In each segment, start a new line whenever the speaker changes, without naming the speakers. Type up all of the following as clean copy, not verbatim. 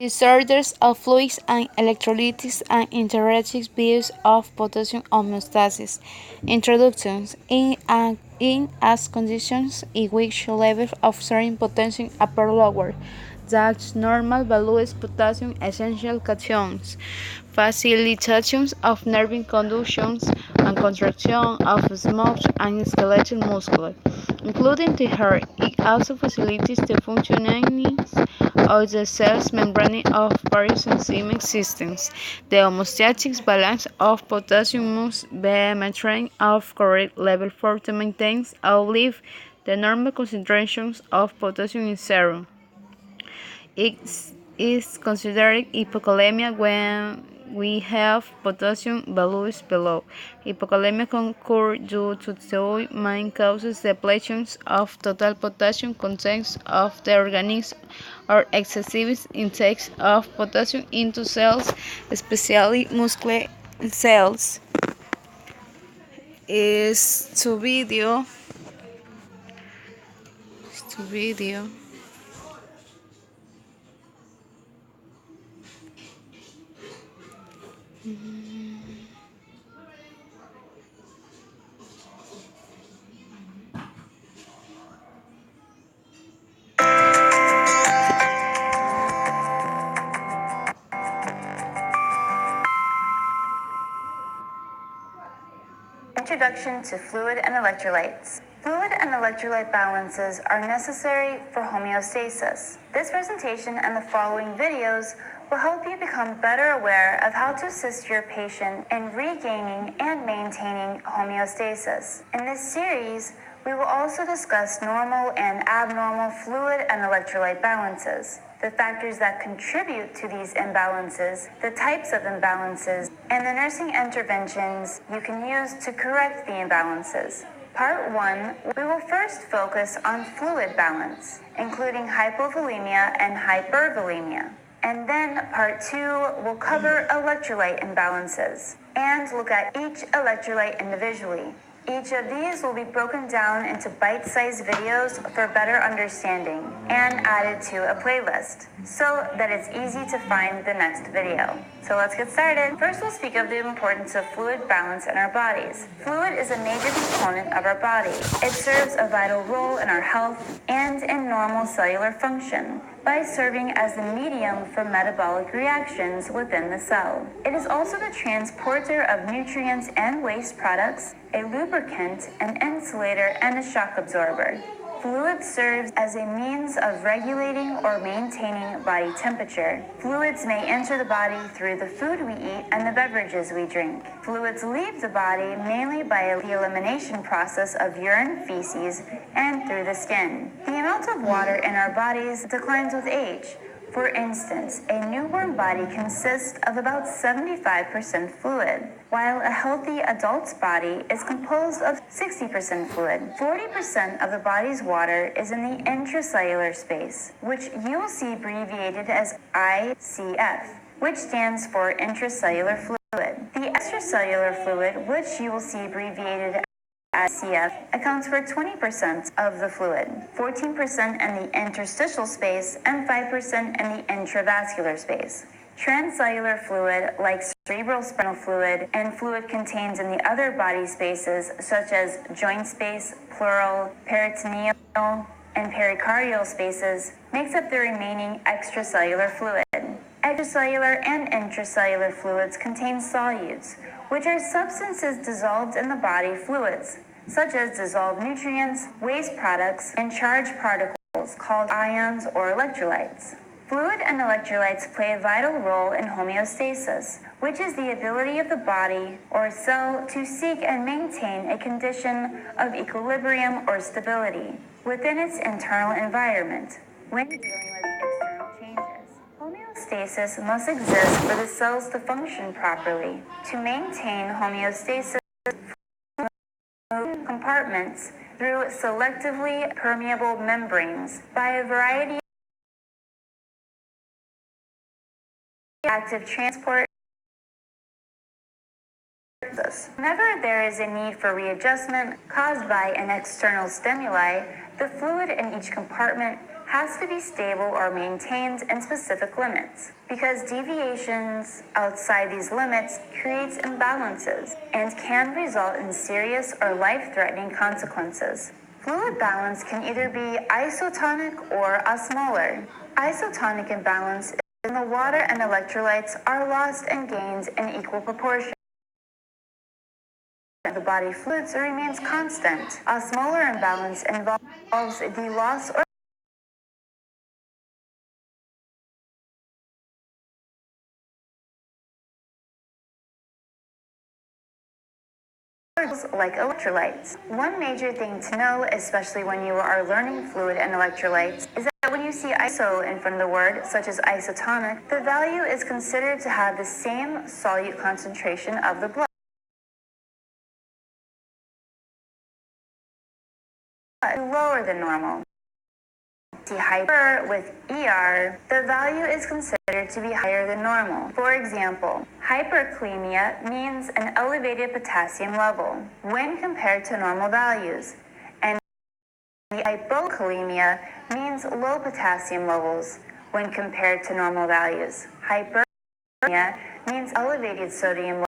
Disorders of fluids and electrolytes and interactive views of potassium homeostasis. Introductions in as conditions in which levels of serum potassium appear lower than normal values potassium essential cations. Facilitations of nerve conductions and contraction of smooth and skeletal muscle, including the heart. It also facilitates the functioning of the cell's membrane of various enzymatic systems. The homeostatic balance of potassium must be maintained at correct level for to maintain or leave the normal concentrations of potassium in serum. It is considered hypokalemia when we have potassium values below. Hypokalemia can occur due to two main causes: depletion of total potassium content of the organism or excessive intake of potassium into cells, especially muscle cells. Este video.
Introduction to fluid and electrolytes. Fluid and electrolyte balances are necessary for homeostasis. This presentation and the following videos will help you become better aware of how to assist your patient in regaining and maintaining homeostasis. In this series, we will also discuss normal and abnormal fluid and electrolyte balances, the factors that contribute to these imbalances, the types of imbalances, and the nursing interventions you can use to correct the imbalances. Part 1, we will first focus on fluid balance, including hypovolemia and hypervolemia. And then Part 2 will cover electrolyte imbalances and look at each electrolyte individually. Each of these will be broken down into bite-sized videos for better understanding and added to a playlist so that it's easy to find the next video. So let's get started. First, we'll speak of the importance of fluid balance in our bodies. Fluid is a major component of our body. It serves a vital role in our health and in normal cellular function by serving as the medium for metabolic reactions within the cell. It is also the transporter of nutrients and waste products, a lubricant, an insulator, and a shock absorber. Fluid serves as a means of regulating or maintaining body temperature. Fluids may enter the body through the food we eat and the beverages we drink. Fluids leave the body mainly by the elimination process of urine, feces, and through the skin. The amount of water in our bodies declines with age. For instance, a newborn body consists of about 75% fluid, while a healthy adult's body is composed of 60% fluid. 40% of the body's water is in the intracellular space, which you will see abbreviated as ICF, which stands for intracellular fluid. The extracellular fluid, which you will see abbreviated CF, accounts for 20% of the fluid, 14% in the interstitial space, and 5% in the intravascular space. Transcellular fluid, like cerebrospinal fluid, and fluid contained in the other body spaces, such as joint space, pleural, peritoneal, and pericardial spaces, makes up the remaining extracellular fluid. Extracellular and intracellular fluids contain solutes, which are substances dissolved in the body fluids, such as dissolved nutrients, waste products, and charged particles called ions or electrolytes. Fluid and electrolytes play a vital role in homeostasis, which is the ability of the body or cell to seek and maintain a condition of equilibrium or stability within its internal environment when dealing with external changes. Homeostasis must exist for the cells to function properly. To maintain homeostasis, compartments through selectively permeable membranes by a variety of active transport. Whenever there is a need for readjustment caused by an external stimuli, the fluid in each compartment has to be stable or maintained in specific limits, because deviations outside these limits creates imbalances and can result in serious or life-threatening consequences. Fluid balance can either be isotonic or osmolar. Isotonic imbalance is when the water and electrolytes are lost and gained in equal proportion. The body fluids remains constant. Osmolar imbalance involves the loss or like electrolytes. One major thing to know, especially when you are learning fluid and electrolytes, is that when you see iso in front of the word, such as isotonic, the value is considered to have the same solute concentration of the blood, lower than normal. See hyper with ER, the value is considered to be higher than normal. For example, hyperkalemia means an elevated potassium level when compared to normal values, and hypokalemia means low potassium levels when compared to normal values. Hyperkalemia means elevated sodium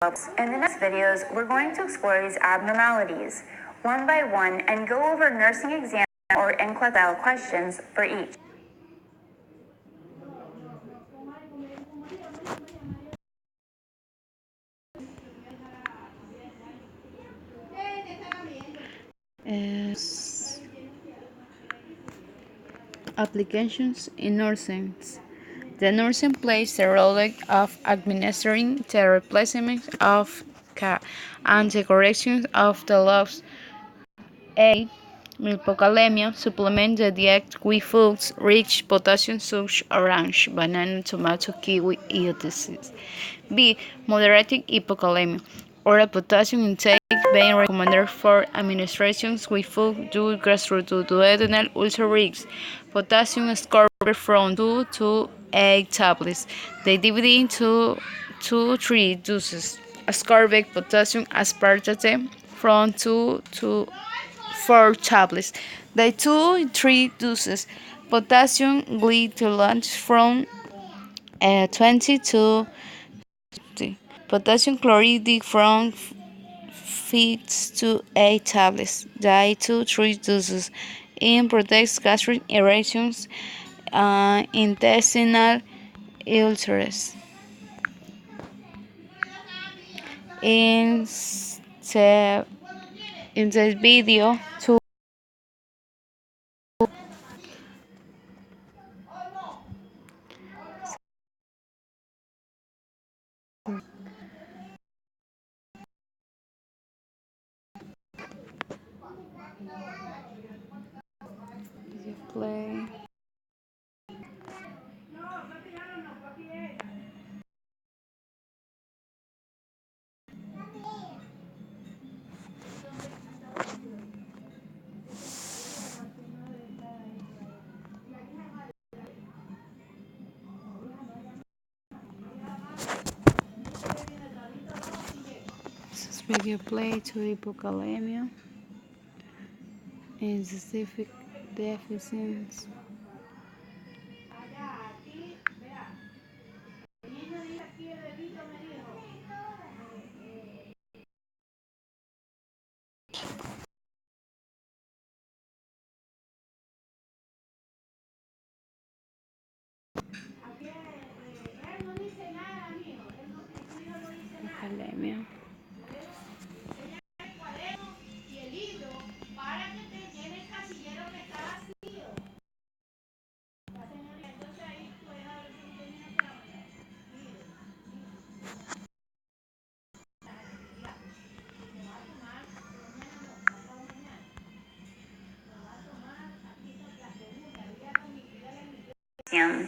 levels. In the next videos, we're going to explore these abnormalities one by one and go over nursing exam or NCLEX style questions for each.
As applications in nursing. The nursing plays the role of administering the replacement of K and the correction of the loss. A. Hypokalemia supplement the diet with foods rich potassium such orange, banana, tomato, kiwi, etc. B. Moderated hypokalemia. Oral potassium intake being recommended for administrations with food due gastroduodenal ulcer risks. Potassium ascorbate from 2 to 8 tablets. They divide into 2-3 doses. Ascorbate potassium aspartate from 2 to 4 tablets. They 2-3 doses. Potassium glycolate from 20 to 50. Potassium chloride from 6 to 8 tablets. They 2-3 doses. In protects gastric irritations, intestinal ulcers. In the, in this video, to play. This video play to hypokalemia and specific deficiencies. Hypokalemia.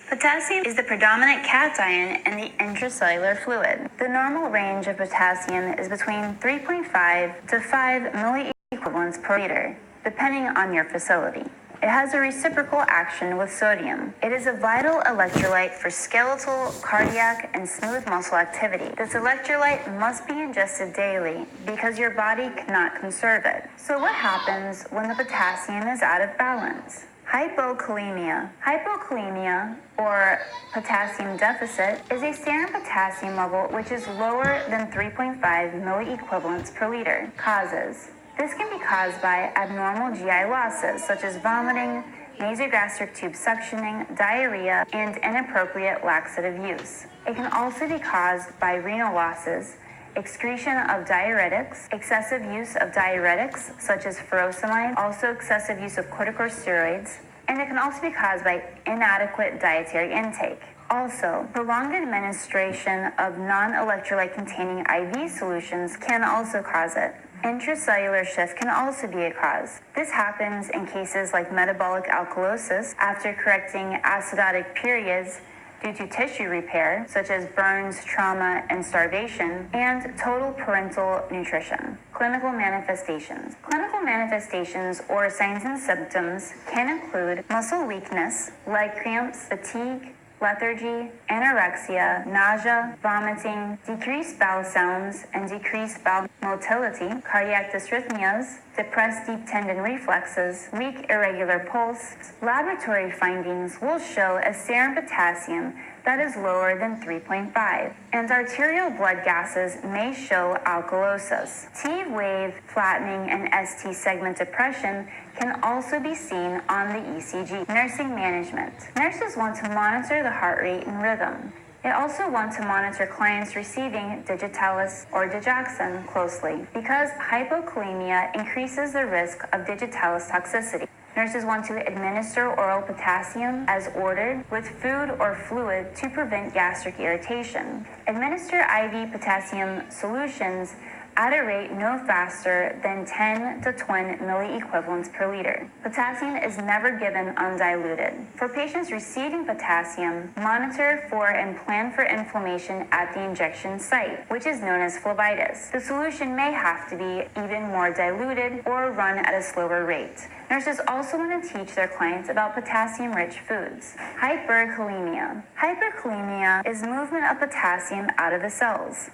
Potassium is the predominant cation in the intracellular fluid. The normal range of potassium is between 3.5 to 5 milliequivalents per liter, depending on your facility. It has a reciprocal action with sodium. It is a vital electrolyte for skeletal, cardiac, and smooth muscle activity. This electrolyte must be ingested daily because your body cannot conserve it. So what happens when the potassium is out of balance? Hypokalemia. Hypokalemia, or potassium deficit, is a serum potassium level which is lower than 3.5 milliequivalents per liter. Causes. This can be caused by abnormal GI losses such as vomiting, nasogastric tube suctioning, diarrhea, and inappropriate laxative use. It can also be caused by renal losses, excretion of diuretics, excessive use of diuretics such as furosemide, also excessive use of corticosteroids, and it can also be caused by inadequate dietary intake. Also, prolonged administration of non-electrolyte containing IV solutions can also cause it. Intracellular shift can also be a cause. This happens in cases like metabolic alkalosis after correcting acidotic periods due to tissue repair, such as burns, trauma, and starvation, and total parental nutrition. Clinical manifestations. Clinical manifestations, or signs and symptoms, can include muscle weakness, leg cramps, fatigue, lethargy, anorexia, nausea, vomiting, decreased bowel sounds and decreased bowel motility, cardiac dysrhythmias, depressed deep tendon reflexes, weak irregular pulse. Laboratory findings will show a serum potassium that is lower than 3.5, and arterial blood gases may show alkalosis. T wave flattening and ST segment depression can also be seen on the ECG. Nursing management. Nurses want to monitor the heart rate and rhythm. They also want to monitor clients receiving digitalis or digoxin closely because hypokalemia increases the risk of digitalis toxicity. Nurses want to administer oral potassium as ordered with food or fluid to prevent gastric irritation. Administer IV potassium solutions at a rate no faster than 10 to 20 milliequivalents per liter. Potassium is never given undiluted. For patients receiving potassium, monitor for and plan for inflammation at the injection site, which is known as phlebitis. The solution may have to be even more diluted or run at a slower rate. Nurses also want to teach their clients about potassium-rich foods. Hyperkalemia. Hyperkalemia is movement of potassium out of the cells.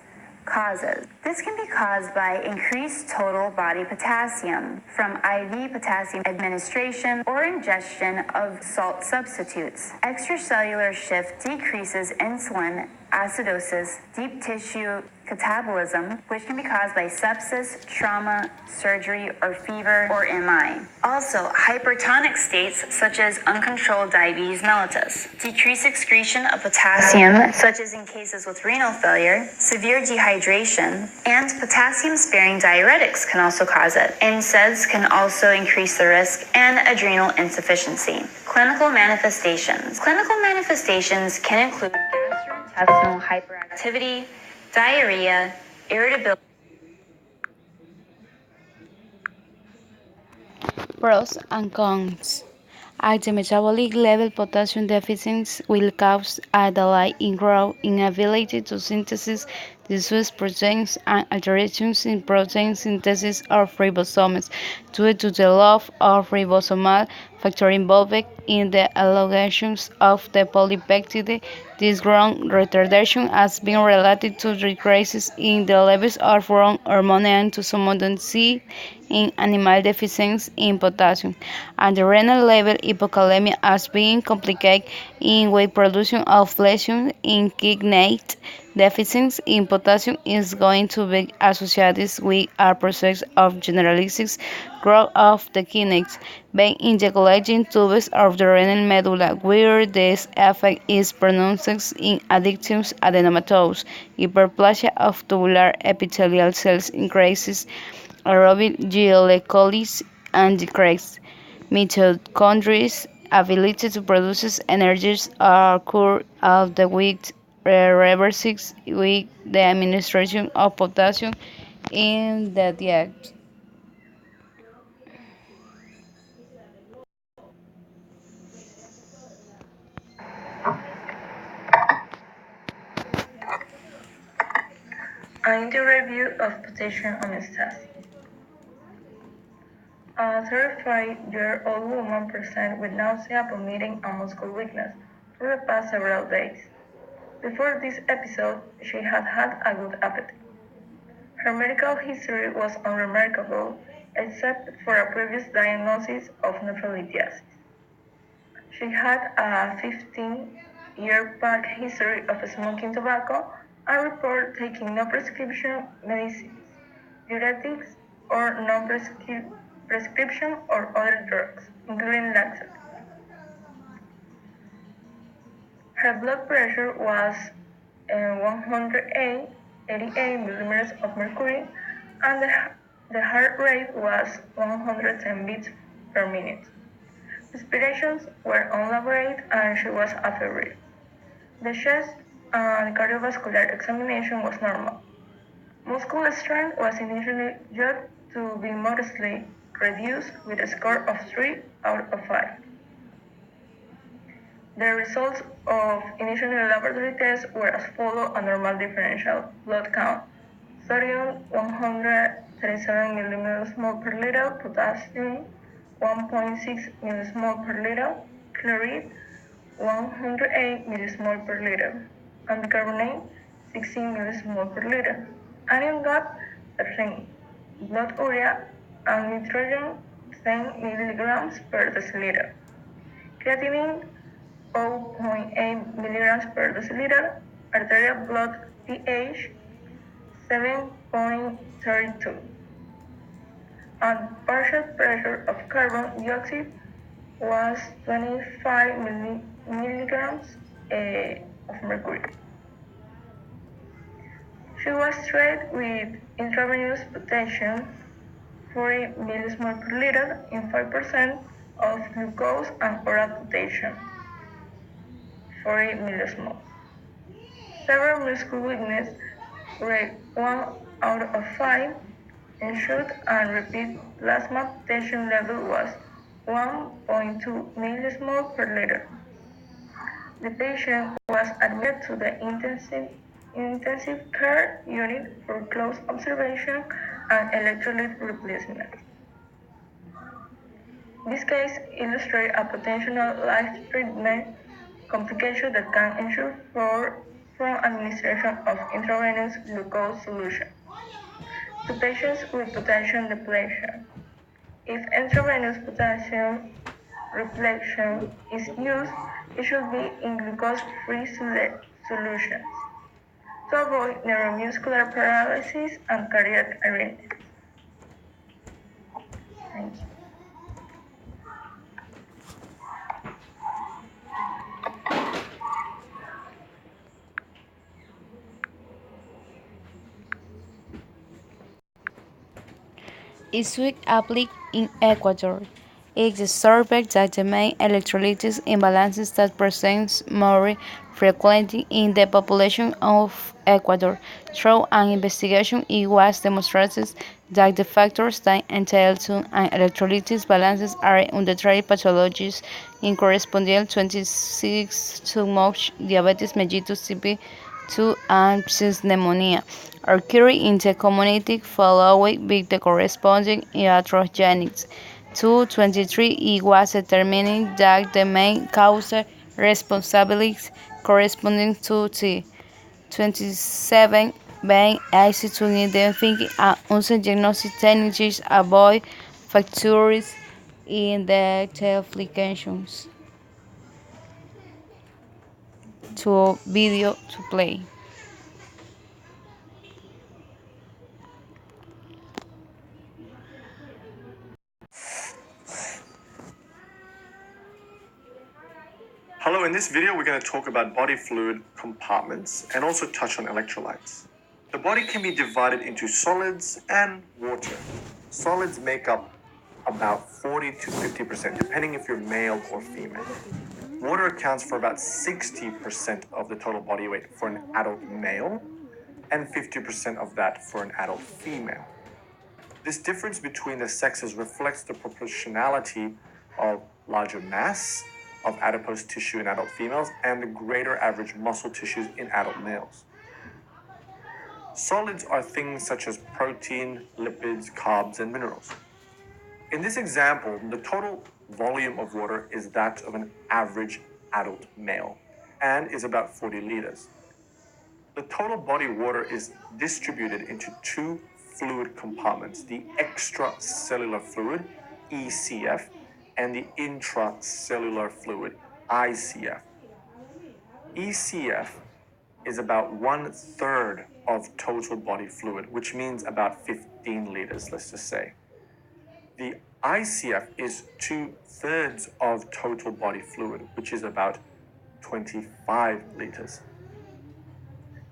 Causes. This can be caused by increased total body potassium from IV potassium administration or ingestion of salt substitutes. Extracellular shift decreases insulin acidosis, deep tissue catabolism, which can be caused by sepsis, trauma, surgery, or fever, or MI. Also, hypertonic states such as uncontrolled diabetes mellitus, decreased excretion of potassium, such as in cases with renal failure, severe dehydration, and potassium-sparing diuretics can also cause it. NSAIDs can also increase the risk, and adrenal insufficiency. Clinical manifestations. Clinical manifestations can include gastrointestinal hyperactivity, diarrhea, irritability.
Pros and cons. At the metabolic level, potassium deficiency will cause a delay in growth, inability to synthesize disease proteins, and alterations in protein synthesis of ribosomes due to the loss of ribosomal factor involved in the elongation of the polypeptide. This growth retardation has been related to decreases in the levels of growth hormone and to some deficiency in animal deficiency in potassium. At the renal level, hypokalemia has been complicated in weight production of lesions in kidney. Deficiency in potassium is going to be associated with a process of generalized growth of the kidneys, being in the collagen tubes of the renal medulla, where this effect is pronounced in addictive adenomatosis. Hyperplasia of tubular epithelial cells increases aerobic glycolysis and decreases mitochondria's ability to produce energy occur of the weak reverses with the administration of potassium in the diet.
In the review of potassium homeostasis. A 35-year-old woman presented with nausea, vomiting, and muscle weakness for the past several days. Before this episode, she had had a good appetite. Her medical history was unremarkable, except for a previous diagnosis of nephrolithiasis. She had a 15-year back history of smoking tobacco and report taking no prescription medicines, diuretics, or non-prescription or other drugs, including laxatives. Her blood pressure was 188 millimeters of mercury, and the heart rate was 110 beats per minute. Respirations were unelaborate and she was afebrile. The chest and cardiovascular examination was normal. Muscle strength was initially judged to be modestly reduced with a score of 3 out of 5. The results of initial laboratory tests were as follows: a normal differential blood count, sodium 137 millimole per liter, potassium 1.6 millimole per liter, chloride 108 millimole per liter, and bicarbonate 16 millimole per liter. Anion gap 13, blood urea and nitrogen 10 milligrams per deciliter. Creatinine 0.8 milligrams per deciliter, arterial blood pH 7.32, and partial pressure of carbon dioxide was 25 milligrams of mercury. She was treated with intravenous potassium 40 millimole per liter in 5% of glucose and oral potassium 40 millimole. Several muscle weakness rate 1 out of 5 ensured and repeat plasma potassium level was 1.2 millimole per liter. The patient was admitted to the intensive care unit for close observation and electrolyte replacement. This case illustrates a potential life-threatening complication that can ensue from administration of intravenous glucose solution to patients with potassium depletion. If intravenous potassium repletion is used, it should be in glucose-free solutions to avoid neuromuscular paralysis and cardiac arrhythmias. Thank you.
Is weak applied in Ecuador. It is observed that the main electrolytes imbalances that presents more frequently in the population of Ecuador. Through an investigation, it was demonstrated that the factors that entail to an electrolytes balances are undetectable pathologies in corresponding 26 too much diabetes mellitus type 2 and pneumonia occurring in the community following with the corresponding iatrogenics. 223 it was determined that the main cause responsibilities corresponding to the 27 being easy to identify and undiagnosed techniques avoid factors in the applications to video to play.
Hello, in this video we're going to talk about body fluid compartments and also touch on electrolytes. The body can be divided into solids and water. Solids make up about 40 to 50%, depending if you're male or female. Water accounts for about 60% of the total body weight for an adult male and 50% of that for an adult female. This difference between the sexes reflects the proportionality of larger mass of adipose tissue in adult females and the greater average muscle tissues in adult males. Solids are things such as protein, lipids, carbs, and minerals. In this example, the total volume of water is that of an average adult male and is about 40 liters. The total body water is distributed into two fluid compartments, the extracellular fluid, ECF, and the intracellular fluid, ICF. ECF is about 1/3 of total body fluid, which means about 15 liters, let's just say. The ICF is 2/3 of total body fluid, which is about 25 liters.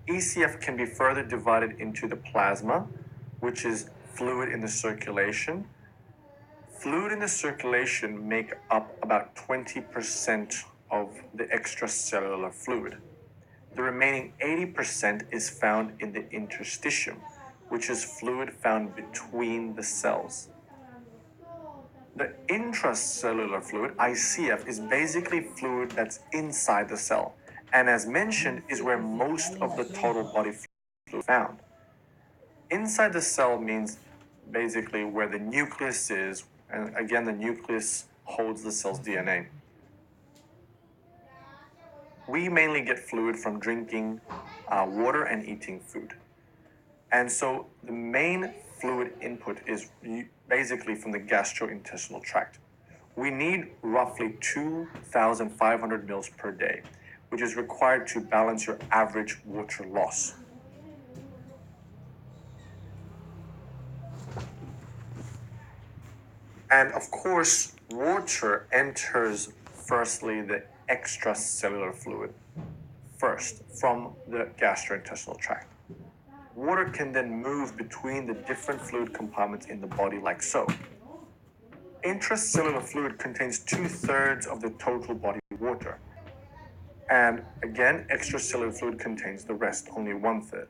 ECF can be further divided into the plasma, which is fluid in the circulation. Fluid in the circulation make up about 20% of the extracellular fluid. The remaining 80% is found in the interstitium, which is fluid found between the cells. The intracellular fluid, ICF, is basically fluid that's inside the cell, and as mentioned, is where most of the total body fluid is found. Inside the cell means basically where the nucleus is, and again, the nucleus holds the cell's DNA. We mainly get fluid from drinking water and eating food. And so the main fluid input is basically from the gastrointestinal tract. We need roughly 2,500 mils per day, which is required to balance your average water loss. And of course, water enters firstly the extracellular fluid first from the gastrointestinal tract. Water can then move between the different fluid compartments in the body like so. Intracellular fluid contains 2/3 of the total body water. And again, extracellular fluid contains the rest, only 1/3.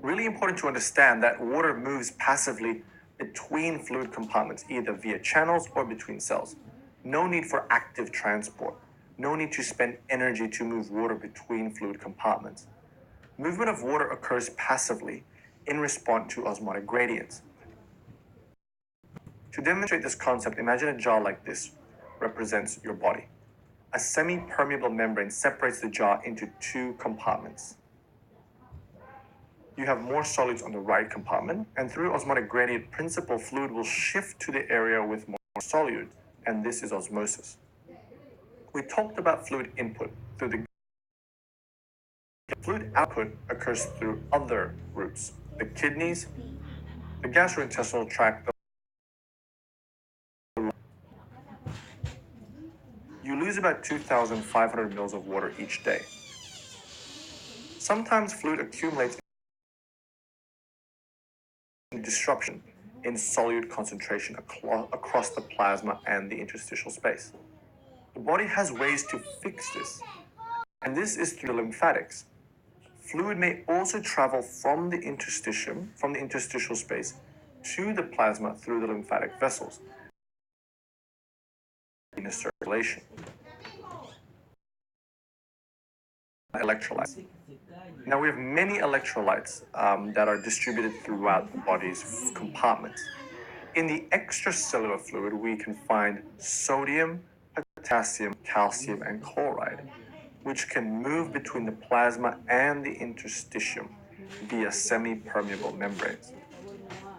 Really important to understand that water moves passively between fluid compartments, either via channels or between cells. No need for active transport. No need to spend energy to move water between fluid compartments. Movement of water occurs passively in response to osmotic gradients. To demonstrate this concept, imagine a jar like this represents your body. A semi-permeable membrane separates the jar into two compartments. You have more solids on the right compartment, and through osmotic gradient principle, fluid will shift to the area with more solute, and this is osmosis. We talked about fluid input through the fluid output occurs through other routes, the kidneys, the gastrointestinal tract. You lose about 2,500 mils of water each day. Sometimes fluid accumulates in disruption in solute concentration across the plasma and the interstitial space. The body has ways to fix this, and this is through the lymphatics. Fluid may also travel from the interstitial space, to the plasma through the lymphatic vessels in the circulation. Electrolytes. Now we have many electrolytes that are distributed throughout the body's compartments. In the extracellular fluid, we can find sodium, potassium, calcium, and chloride, which can move between the plasma and the interstitium via semi-permeable membranes.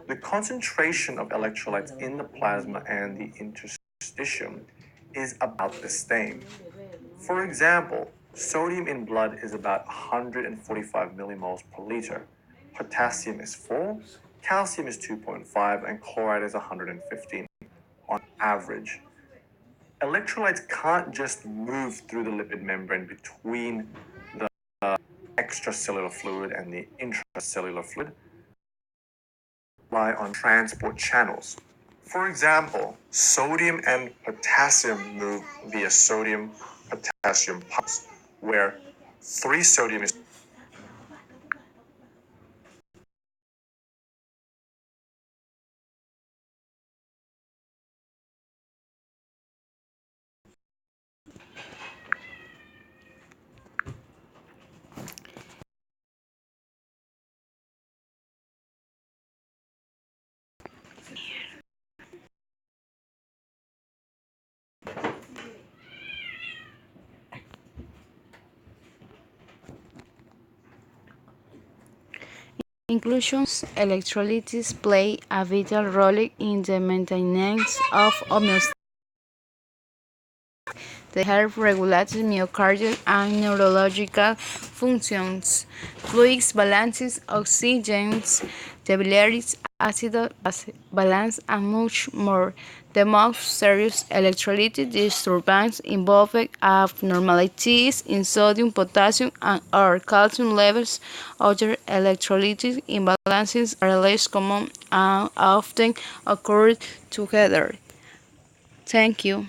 The concentration of electrolytes in the plasma and the interstitium is about the same. For example, sodium in blood is about 145 millimoles per liter. Potassium is 4, calcium is 2.5, and chloride is 115 on average. Electrolytes can't just move through the lipid membrane between the extracellular fluid and the intracellular fluid. Rely on transport channels. For example, sodium and potassium move via sodium-potassium pumps, where 3 sodium is
Inclusions electrolytes play a vital role in the maintenance of homeostasis. They help regulate myocardial and neurological functions, fluids balances, oxygens, the biliary acid balance, and much more. The most serious electrolyte disturbance involve abnormalities in sodium, potassium, and or calcium levels. Other electrolyte imbalances are less common and often occur together. Thank you.